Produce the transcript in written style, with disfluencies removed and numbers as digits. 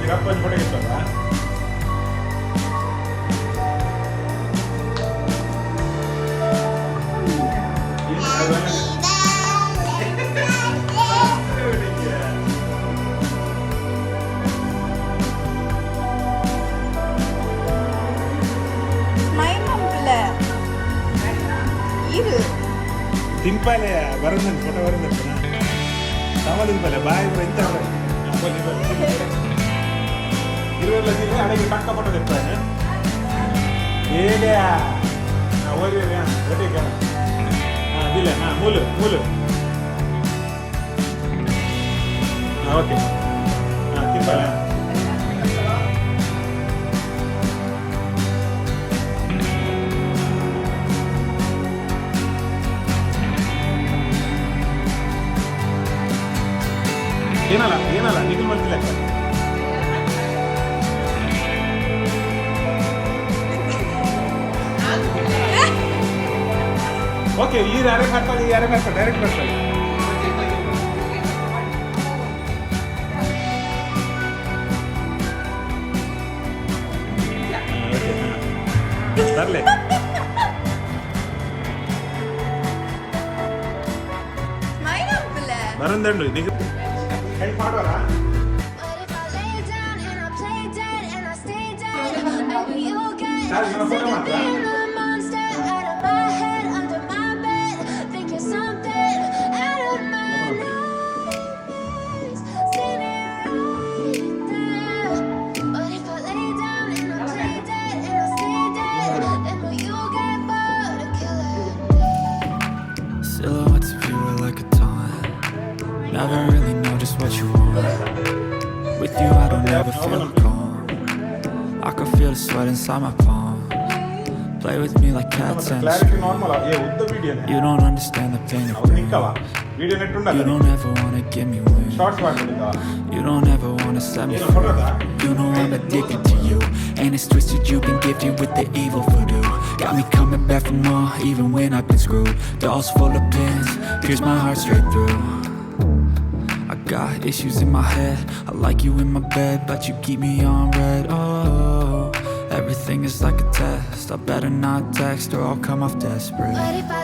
Kapan photo gitu kan? Timpale ya, baru nih foto baru nih. Sama timpale, bye bye entar. Apa nih bye? Kira lagi nih ada yang pakka foto depan ya. Iya ya. Nah, wajib ya, berarti kan. Nah, bila, nah, mulu. Nah, oke. Nah, timpale. ಏನಲ್ಲ ನಿಗಲ್ ಮಾಡ್ತಿಲ್ಲ okay ಈ ಯಾರೇ ಮಾಡ್ಕೊಳ್ಳಿ direct ಮಾಡ್ಕೊಳ್ಳಿ ತರಲೆ ಬರಂದಂಡು ನಿಗ Hey, Padora. But if I lay down and I play dead and I stay dead, maybe you'll get sick of being a monster out of my head, under my bed, thinking something out of my nightmares, standing right there. But if I lay down and I play dead and I stay dead, then will you get bored of killing me? Silhouettes of you are like a taunt. Never really just what you want. With you I don't ever feel calm. I can feel the sweat inside my palm. Play with me like cats and string. You don't understand the pain of pain. You don't ever wanna give me wings. You don't ever wanna set me free. You know I'm addicted to you, and it's twisted you've been gifted with the evil voodoo. Got me coming back for more even when I've been screwed. Dolls full of pins, pierce my heart straight through. Got issues in my head. I like you in my bed, but you keep me on red. Oh, everything is like a test. I better not text or I'll come off desperate. But if I